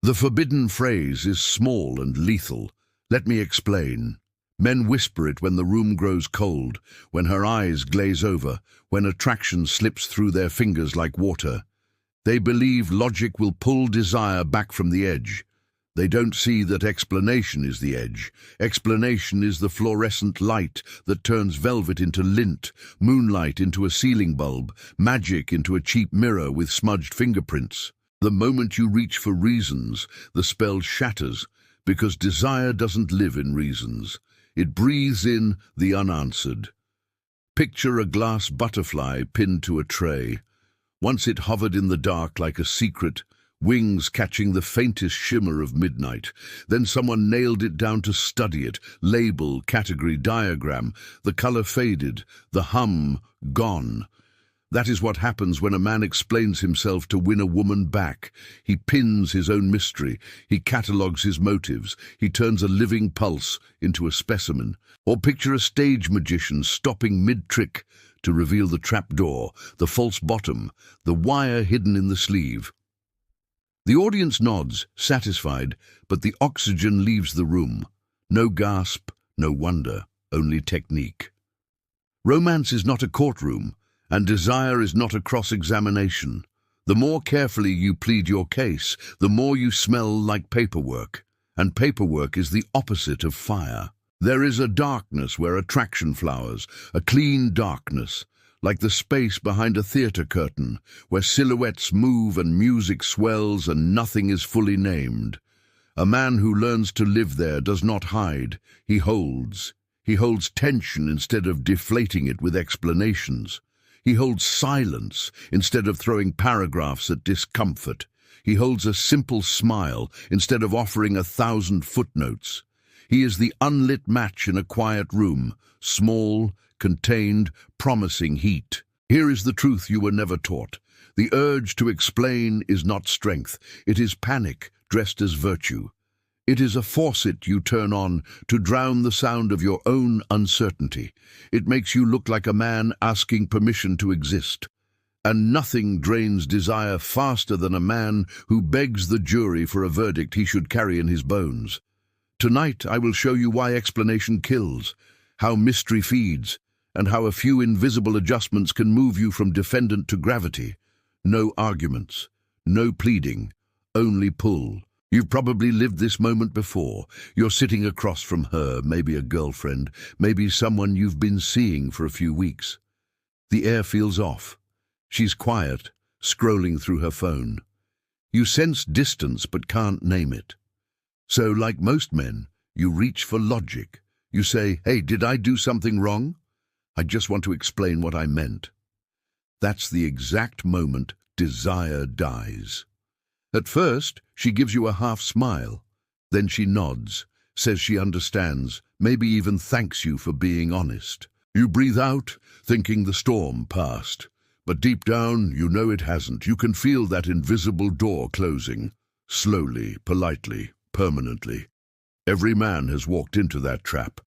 The forbidden phrase is small and lethal. Let me explain. Men whisper it when the room grows cold, when her eyes glaze over, when attraction slips through their fingers like water. They believe logic will pull desire back from the edge. They don't see that explanation is the edge. Explanation is the fluorescent light that turns velvet into lint, moonlight into a ceiling bulb, magic into a cheap mirror with smudged fingerprints. The moment you reach for reasons, the spell shatters, because desire doesn't live in reasons. It breathes in the unanswered. Picture a glass butterfly pinned to a tray. Once it hovered in the dark like a secret, wings catching the faintest shimmer of midnight. Then someone nailed it down to study it, label, category, diagram. The color faded, the hum gone. That is what happens when a man explains himself to win a woman back. He pins his own mystery, he catalogues his motives, he turns a living pulse into a specimen. Or picture a stage magician stopping mid-trick to reveal the trapdoor, the false bottom, the wire hidden in the sleeve. The audience nods, satisfied, but the oxygen leaves the room. No gasp, no wonder, only technique. Romance is not a courtroom, and desire is not a cross-examination. The more carefully you plead your case, the more you smell like paperwork. And paperwork is the opposite of fire. There is a darkness where attraction flowers, a clean darkness, like the space behind a theater curtain, where silhouettes move and music swells and nothing is fully named. A man who learns to live there does not hide, he holds. He holds tension instead of deflating it with explanations. He holds silence instead of throwing paragraphs at discomfort. He holds a simple smile instead of offering 1,000 footnotes. He is the unlit match in a quiet room, small, contained, promising heat. Here is the truth you were never taught. The urge to explain is not strength. It is panic dressed as virtue. It is a faucet you turn on to drown the sound of your own uncertainty. It makes you look like a man asking permission to exist. And nothing drains desire faster than a man who begs the jury for a verdict he should carry in his bones. Tonight I will show you why explanation kills, how mystery feeds, and how a few invisible adjustments can move you from defendant to gravity. No arguments, no pleading, only pull. You've probably lived this moment before. You're sitting across from her, maybe a girlfriend, maybe someone you've been seeing for a few weeks. The air feels off. She's quiet, scrolling through her phone. You sense distance but can't name it. So, like most men, you reach for logic. You say, "Hey, did I do something wrong? I just want to explain what I meant." That's the exact moment desire dies. At first, she gives you a half smile. Then she nods, says she understands, maybe even thanks you for being honest. You breathe out, thinking the storm passed. But deep down, you know it hasn't. You can feel that invisible door closing. Slowly, politely, permanently. Every man has walked into that trap.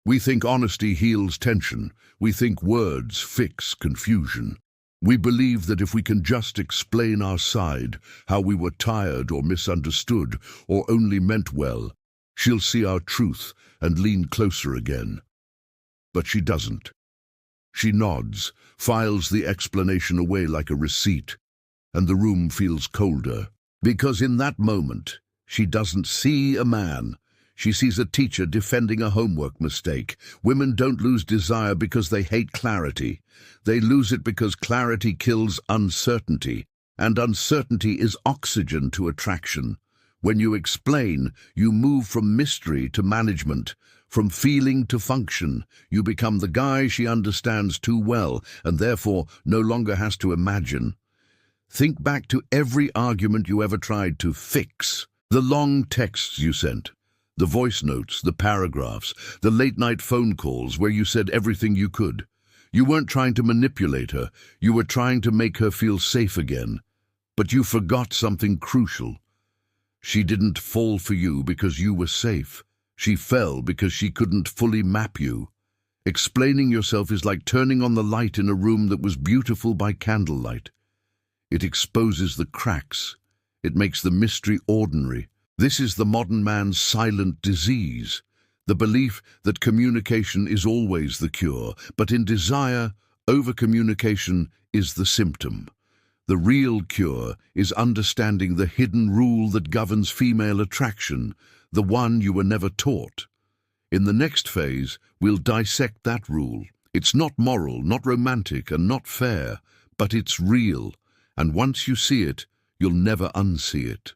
We think honesty heals tension. We think words fix confusion. We believe that if we can just explain our side, how we were tired or misunderstood, or only meant well, she'll see our truth and lean closer again. But she doesn't. She nods, files the explanation away like a receipt, and the room feels colder. Because in that moment, she doesn't see a man. She sees a teacher defending a homework mistake. Women don't lose desire because they hate clarity. They lose it because clarity kills uncertainty, and uncertainty is oxygen to attraction. When you explain, you move from mystery to management, from feeling to function. You become the guy she understands too well, and therefore no longer has to imagine. Think back to every argument you ever tried to fix. The long texts you sent. The voice notes, the paragraphs, the late-night phone calls where you said everything you could. You weren't trying to manipulate her, you were trying to make her feel safe again. But you forgot something crucial. She didn't fall for you because you were safe. She fell because she couldn't fully map you. Explaining yourself is like turning on the light in a room that was beautiful by candlelight. It exposes the cracks. It makes the mystery ordinary. This is the modern man's silent disease, the belief that communication is always the cure, but in desire, over-communication is the symptom. The real cure is understanding the hidden rule that governs female attraction, the one you were never taught. In the next phase, we'll dissect that rule. It's not moral, not romantic, and not fair, but it's real, and once you see it, you'll never unsee it.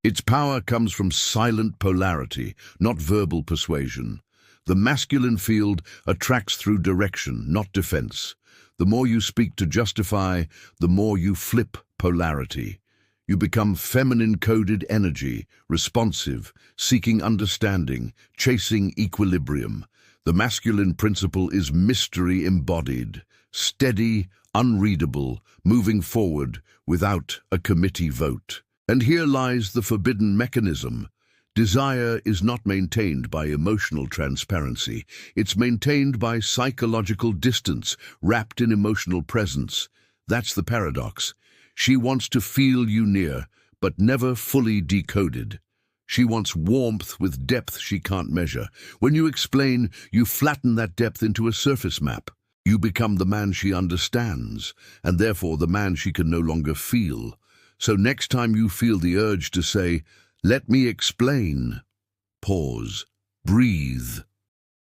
Its power comes from silent polarity, not verbal persuasion. The masculine field attracts through direction, not defense. The more you speak to justify, the more you flip polarity. You become feminine-coded energy, responsive, seeking understanding, chasing equilibrium. The masculine principle is mystery embodied, steady, unreadable, moving forward without a committee vote. And here lies the forbidden mechanism. Desire is not maintained by emotional transparency. It's maintained by psychological distance, wrapped in emotional presence. That's the paradox. She wants to feel you near, but never fully decoded. She wants warmth with depth she can't measure. When you explain, you flatten that depth into a surface map. You become the man she understands, and therefore the man she can no longer feel. So next time you feel the urge to say, "Let me explain," pause, breathe.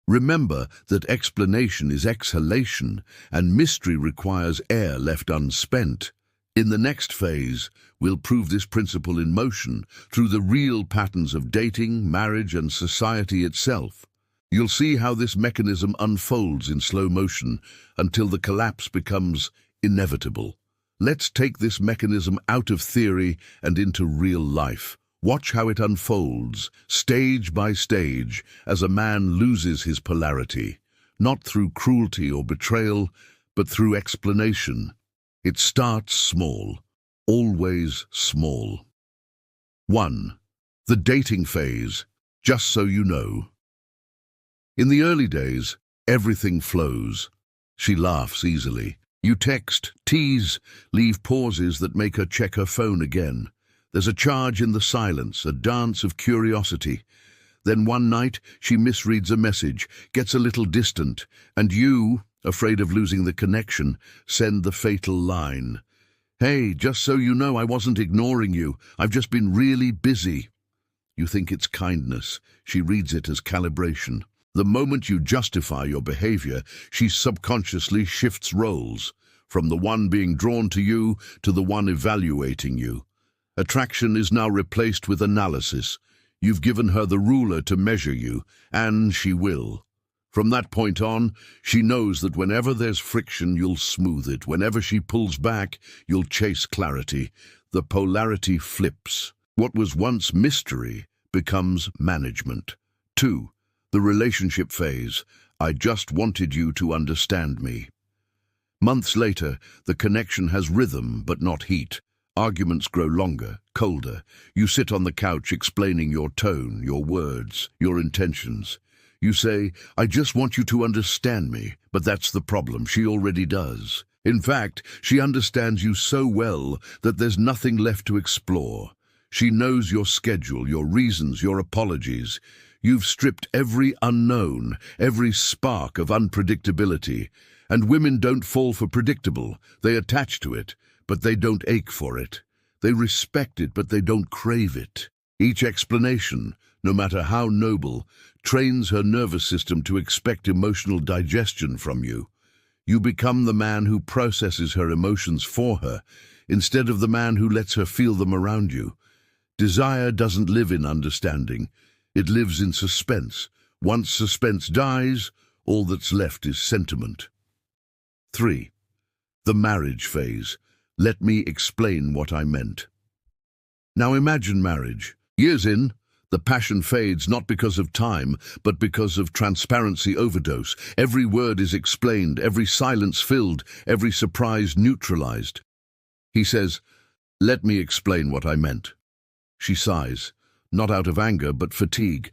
Remember that explanation is exhalation, and mystery requires air left unspent. In the next phase, we'll prove this principle in motion through the real patterns of dating, marriage, and society itself. You'll see how this mechanism unfolds in slow motion until the collapse becomes inevitable. Let's take this mechanism out of theory and into real life. Watch how it unfolds, stage by stage, as a man loses his polarity, not through cruelty or betrayal, but through explanation. It starts small, always small. 1. The dating phase, just so you know. In the early days, everything flows. She laughs easily. You text, tease, leave pauses that make her check her phone again. There's a charge in the silence, a dance of curiosity. Then one night, she misreads a message, gets a little distant, and you, afraid of losing the connection, send the fatal line. "Hey, just so you know, I wasn't ignoring you. I've just been really busy." You think it's kindness. She reads it as calibration. The moment you justify your behavior, she subconsciously shifts roles, from the one being drawn to you to the one evaluating you. Attraction is now replaced with analysis. You've given her the ruler to measure you, and she will. From that point on, she knows that whenever there's friction, you'll smooth it. Whenever she pulls back, you'll chase clarity. The polarity flips. What was once mystery becomes management. 2. The relationship phase. I just wanted you to understand me. Months later, the connection has rhythm but not heat. Arguments grow longer, colder. You sit on the couch explaining your tone, your words, your intentions. You say, "I just want you to understand me," but that's the problem. She already does. In fact, she understands you so well that there's nothing left to explore. She knows your schedule, your reasons, your apologies. You've stripped every unknown, every spark of unpredictability. And women don't fall for predictable. They attach to it, but they don't ache for it. They respect it, but they don't crave it. Each explanation, no matter how noble, trains her nervous system to expect emotional digestion from you. You become the man who processes her emotions for her, instead of the man who lets her feel them around you. Desire doesn't live in understanding. It lives in suspense. Once suspense dies, all that's left is sentiment. 3. The marriage phase. Let me explain what I meant. Now imagine marriage. Years in, the passion fades not because of time, but because of transparency overdose. Every word is explained, every silence filled, every surprise neutralized. He says, "Let me explain what I meant." She sighs, not out of anger, but fatigue.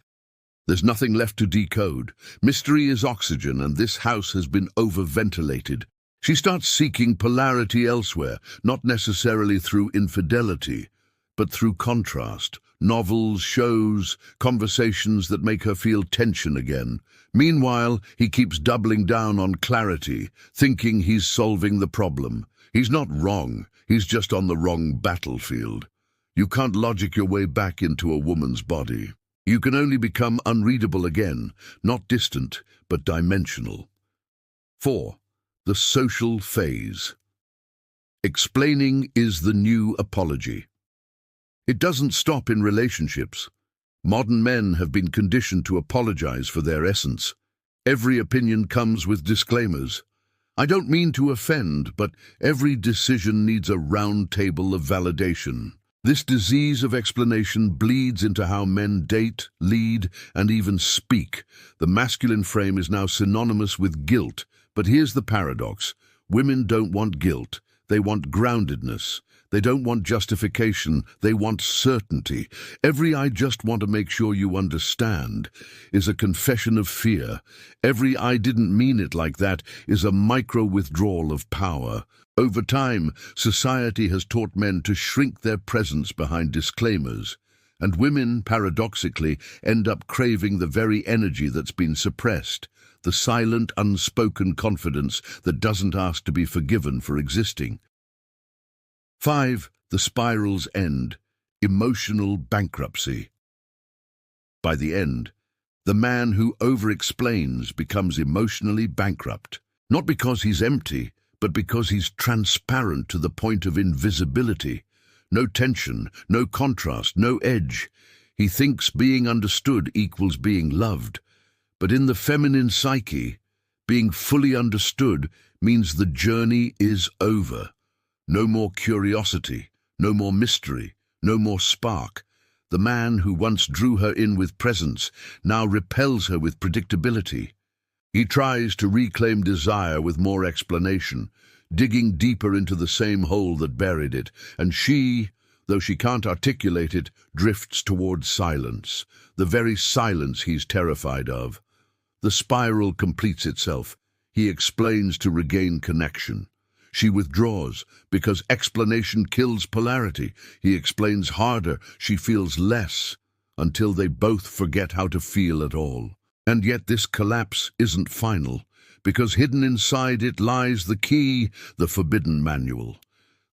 There's nothing left to decode. Mystery is oxygen, and this house has been overventilated. She starts seeking polarity elsewhere, not necessarily through infidelity, but through contrast. Novels, shows, conversations that make her feel tension again. Meanwhile, he keeps doubling down on clarity, thinking he's solving the problem. He's not wrong, he's just on the wrong battlefield. You can't logic your way back into a woman's body. You can only become unreadable again, not distant, but dimensional. 4. The social phase. Explaining is the new apology. It doesn't stop in relationships. Modern men have been conditioned to apologize for their essence. Every opinion comes with disclaimers. I don't mean to offend, but every decision needs a round table of validation. This disease of explanation bleeds into how men date, lead, and even speak. The masculine frame is now synonymous with guilt, but here's the paradox. Women don't want guilt. They want groundedness. They don't want justification, they want certainty. Every "I just want to make sure you understand" is a confession of fear. Every "I didn't mean it like that" is a micro-withdrawal of power. Over time, society has taught men to shrink their presence behind disclaimers, and women, paradoxically, end up craving the very energy that's been suppressed, the silent, unspoken confidence that doesn't ask to be forgiven for existing. 5. The spiral's end. Emotional bankruptcy. By the end, the man who over-explains becomes emotionally bankrupt, not because he's empty, but because he's transparent to the point of invisibility. No tension, no contrast, no edge. He thinks being understood equals being loved. But in the feminine psyche, being fully understood means the journey is over. No more curiosity, no more mystery, no more spark. The man who once drew her in with presence now repels her with predictability. He tries to reclaim desire with more explanation, digging deeper into the same hole that buried it, and she, though she can't articulate it, drifts towards silence, the very silence he's terrified of. The spiral completes itself. He explains to regain connection. She withdraws because explanation kills polarity. He explains harder, she feels less, until they both forget how to feel at all. And yet this collapse isn't final, because hidden inside it lies the key, the forbidden manual.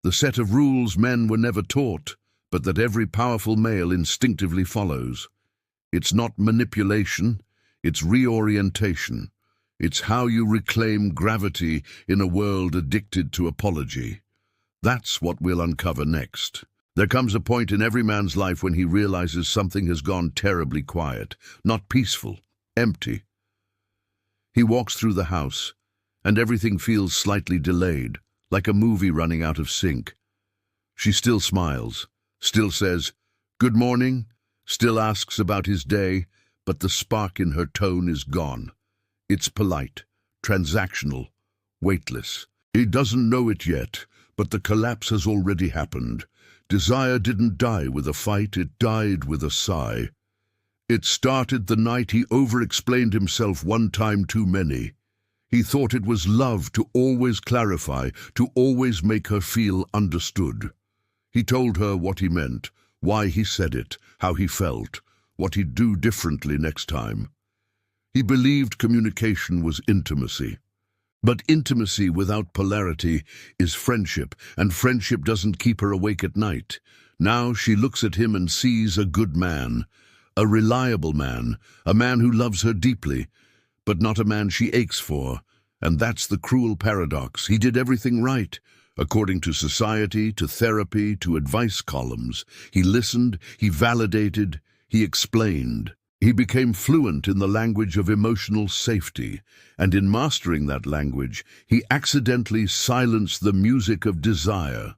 The set of rules men were never taught, but that every powerful male instinctively follows. It's not manipulation, it's reorientation. It's how you reclaim gravity in a world addicted to apology. That's what we'll uncover next. There comes a point in every man's life when he realizes something has gone terribly quiet, not peaceful, empty. He walks through the house, and everything feels slightly delayed, like a movie running out of sync. She still smiles, still says, "Good morning," still asks about his day, but the spark in her tone is gone. It's polite, transactional, weightless. He doesn't know it yet, but the collapse has already happened. Desire didn't die with a fight, it died with a sigh. It started the night he over-explained himself one time too many. He thought it was love to always clarify, to always make her feel understood. He told her what he meant, why he said it, how he felt, what he'd do differently next time. He believed communication was intimacy. But intimacy without polarity is friendship, and friendship doesn't keep her awake at night. Now she looks at him and sees a good man, a reliable man, a man who loves her deeply, but not a man she aches for. And that's the cruel paradox. He did everything right, according to society, to therapy, to advice columns. He listened, he validated, he explained. He became fluent in the language of emotional safety, and in mastering that language, he accidentally silenced the music of desire.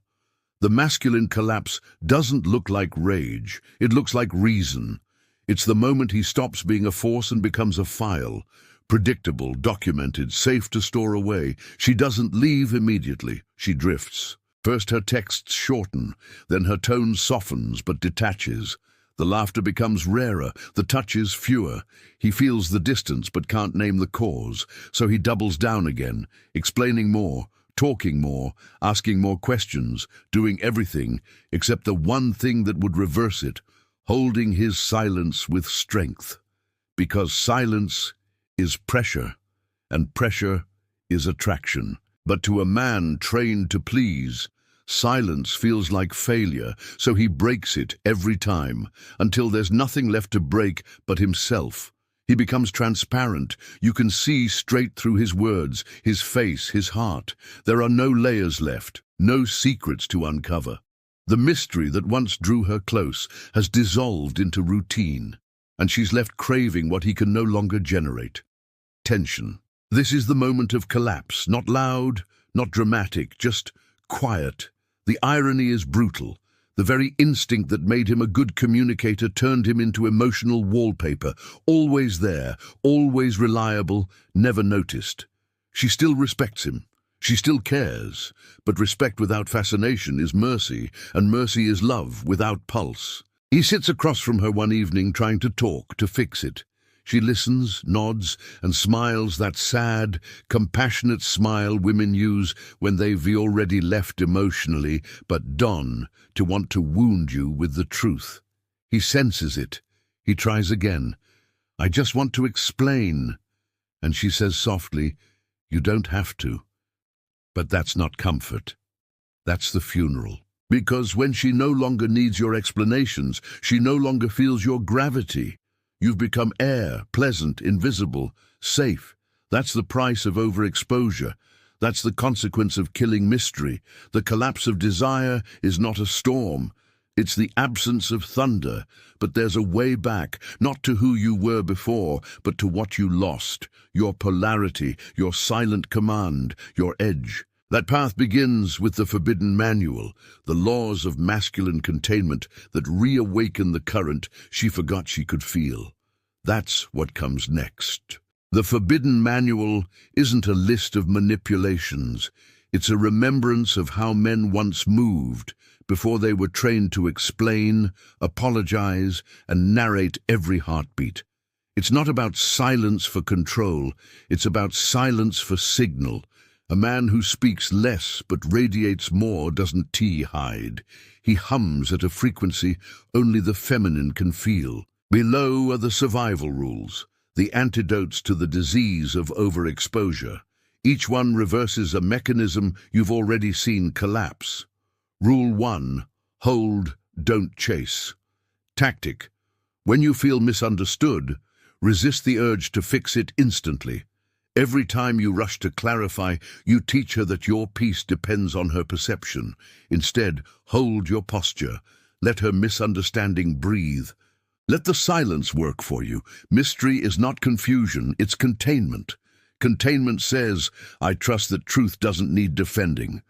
The masculine collapse doesn't look like rage, it looks like reason. It's the moment he stops being a force and becomes a file. Predictable, documented, safe to store away. She doesn't leave immediately, she drifts. First her texts shorten, then her tone softens but detaches. The laughter becomes rarer, the touches fewer. He feels the distance but can't name the cause, so he doubles down again, explaining more, talking more, asking more questions, doing everything except the one thing that would reverse it, holding his silence with strength. Because silence is pressure, and pressure is attraction. But to a man trained to please, silence feels like failure, so he breaks it every time, until there's nothing left to break but himself. He becomes transparent. You can see straight through his words, his face, his heart. There are no layers left, no secrets to uncover. The mystery that once drew her close has dissolved into routine, and she's left craving what he can no longer generate: tension. This is the moment of collapse, not loud, not dramatic, just quiet. The irony is brutal. The very instinct that made him a good communicator turned him into emotional wallpaper, always there, always reliable, never noticed. She still respects him. She still cares. But respect without fascination is mercy, and mercy is love without pulse. He sits across from her one evening trying to talk, to fix it. She listens, nods, and smiles, that sad, compassionate smile women use when they've already left emotionally, but done to want to wound you with the truth. He senses it. He tries again. "I just want to explain." And she says softly, "You don't have to." But that's not comfort. That's the funeral. Because when she no longer needs your explanations, she no longer feels your gravity. You've become air, pleasant, invisible, safe. That's the price of overexposure. That's the consequence of killing mystery. The collapse of desire is not a storm. It's the absence of thunder. But there's a way back, not to who you were before, but to what you lost. Your polarity, your silent command, your edge. That path begins with the forbidden manual, the laws of masculine containment that reawaken the current she forgot she could feel. That's what comes next. The forbidden manual isn't a list of manipulations. It's a remembrance of how men once moved before they were trained to explain, apologize, and narrate every heartbeat. It's not about silence for control. It's about silence for signal. A man who speaks less but radiates more doesn't hide. He hums at a frequency only the feminine can feel. Below are the survival rules, the antidotes to the disease of overexposure. Each one reverses a mechanism you've already seen collapse. Rule 1. Hold, don't chase. Tactic. When you feel misunderstood, resist the urge to fix it instantly. Every time you rush to clarify, you teach her that your peace depends on her perception. Instead, hold your posture. Let her misunderstanding breathe. Let the silence work for you. Mystery is not confusion, it's containment. Containment says, "I trust that truth doesn't need defending."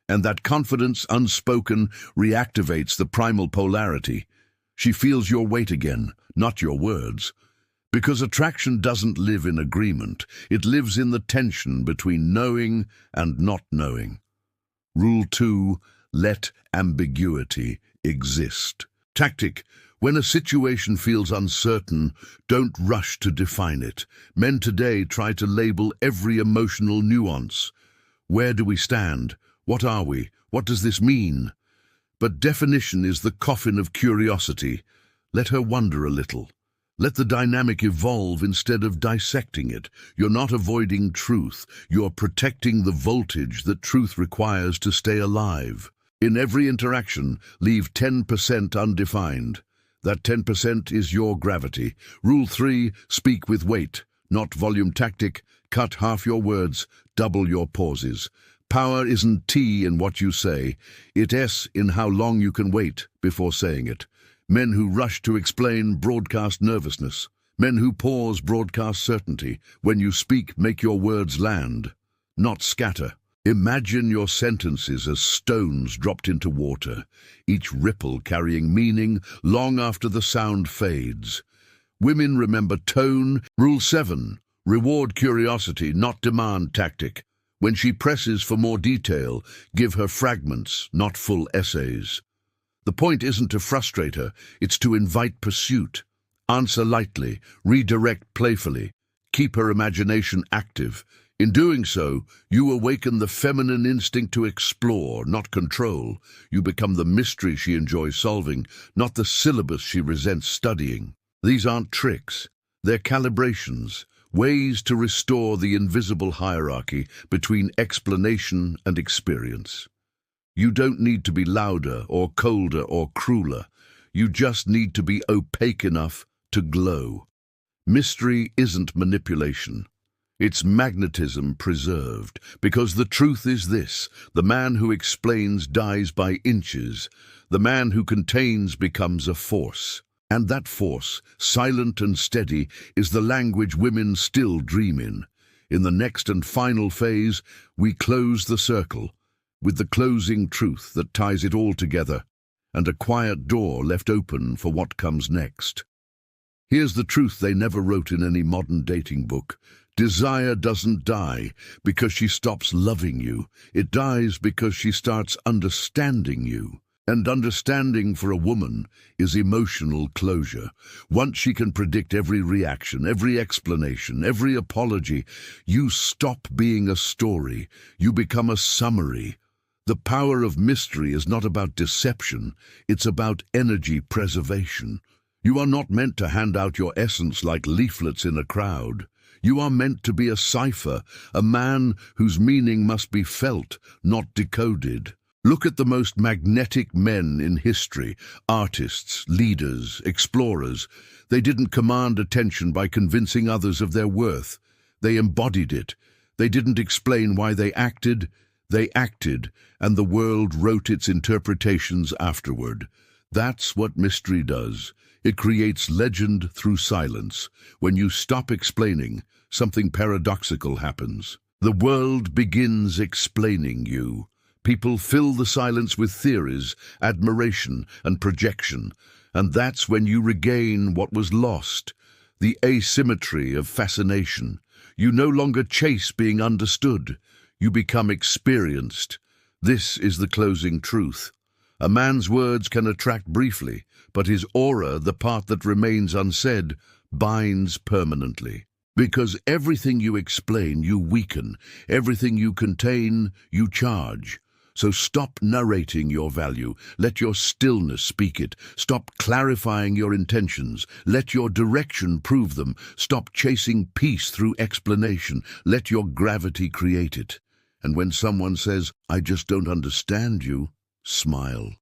And that confidence, unspoken, reactivates the primal polarity. She feels your weight again, not your words. Because attraction doesn't live in agreement. It lives in the tension between knowing and not knowing. Rule 2. Let ambiguity exist. Tactic. When a situation feels uncertain, don't rush to define it. Men today try to label every emotional nuance. Where do we stand? What are we? What does this mean? But definition is the coffin of curiosity. Let her wonder a little. Let the dynamic evolve instead of dissecting it. You're not avoiding truth. You're protecting the voltage that truth requires to stay alive. In every interaction, leave 10% undefined. That 10% is your gravity. Rule 3, speak with weight, not volume. Tactic. Cut half your words, double your pauses. Power isn't T in what you say. It's S in how long you can wait before saying it. Men who rush to explain broadcast nervousness. Men who pause broadcast certainty. When you speak, make your words land, not scatter. Imagine your sentences as stones dropped into water, each ripple carrying meaning long after the sound fades. Women remember tone. Rule 7. Reward curiosity, not demand. Tactic. When she presses for more detail, give her fragments, not full essays. The point isn't to frustrate her, it's to invite pursuit. Answer lightly, redirect playfully, keep her imagination active. In doing so, you awaken the feminine instinct to explore, not control. You become the mystery she enjoys solving, not the syllabus she resents studying. These aren't tricks. They're calibrations, ways to restore the invisible hierarchy between explanation and experience. You don't need to be louder or colder or crueler. You just need to be opaque enough to glow. Mystery isn't manipulation. It's magnetism preserved, because the truth is this: the man who explains dies by inches. The man who contains becomes a force. And that force, silent and steady, is the language women still dream in. In the next and final phase, we close the circle, with the closing truth that ties it all together, and a quiet door left open for what comes next. Here's the truth they never wrote in any modern dating book. Desire doesn't die because she stops loving you. It dies because she starts understanding you. And understanding for a woman is emotional closure. Once she can predict every reaction, every explanation, every apology, you stop being a story. You become a summary. The power of mystery is not about deception. It's about energy preservation. You are not meant to hand out your essence like leaflets in a crowd. You are meant to be a cipher, a man whose meaning must be felt, not decoded. Look at the most magnetic men in history, artists, leaders, explorers. They didn't command attention by convincing others of their worth. They embodied it. They didn't explain why they acted, and the world wrote its interpretations afterward. That's what mystery does. It creates legend through silence. When you stop explaining, something paradoxical happens. The world begins explaining you. People fill the silence with theories, admiration, and projection, and that's when you regain what was lost, the asymmetry of fascination. You no longer chase being understood. You become experienced. This is the closing truth. A man's words can attract briefly, but his aura, the part that remains unsaid, binds permanently. Because everything you explain, you weaken. Everything you contain, you charge. So stop narrating your value. Let your stillness speak it. Stop clarifying your intentions. Let your direction prove them. Stop chasing peace through explanation. Let your gravity create it. And when someone says, "I just don't understand you," smile.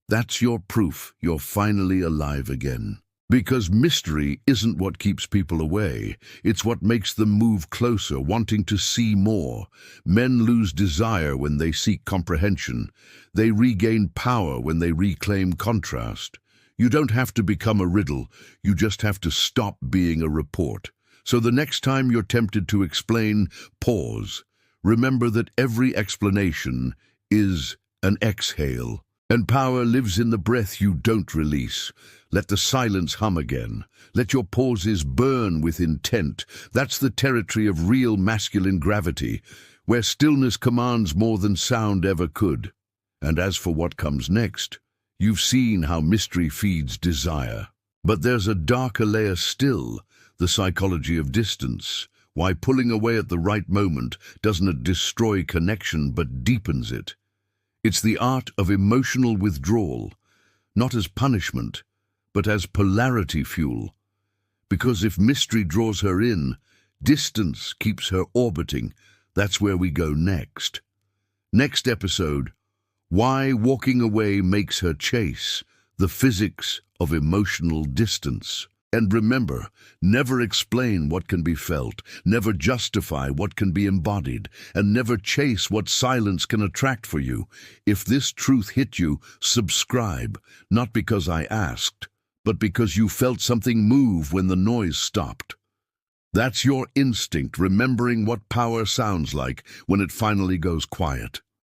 That's your proof you're finally alive again. Because mystery isn't what keeps people away. It's what makes them move closer, wanting to see more. Men lose desire when they seek comprehension. They regain power when they reclaim contrast. You don't have to become a riddle. You just have to stop being a report. So the next time you're tempted to explain, pause. Remember that every explanation is an exhale. And power lives in the breath you don't release. Let the silence hum again. Let your pauses burn with intent. That's the territory of real masculine gravity, where stillness commands more than sound ever could. And as for what comes next, you've seen how mystery feeds desire. But there's a darker layer still, the psychology of distance. Why pulling away at the right moment doesn't destroy connection but deepens it. It's the art of emotional withdrawal, not as punishment, but as polarity fuel. Because if mystery draws her in, distance keeps her orbiting. That's where we go next. Next episode, why walking away makes her chase, the physics of emotional distance. And remember, never explain what can be felt, never justify what can be embodied, and never chase what silence can attract for you. If this truth hit you, subscribe, not because I asked, but because you felt something move when the noise stopped. That's your instinct, remembering what power sounds like when it finally goes quiet.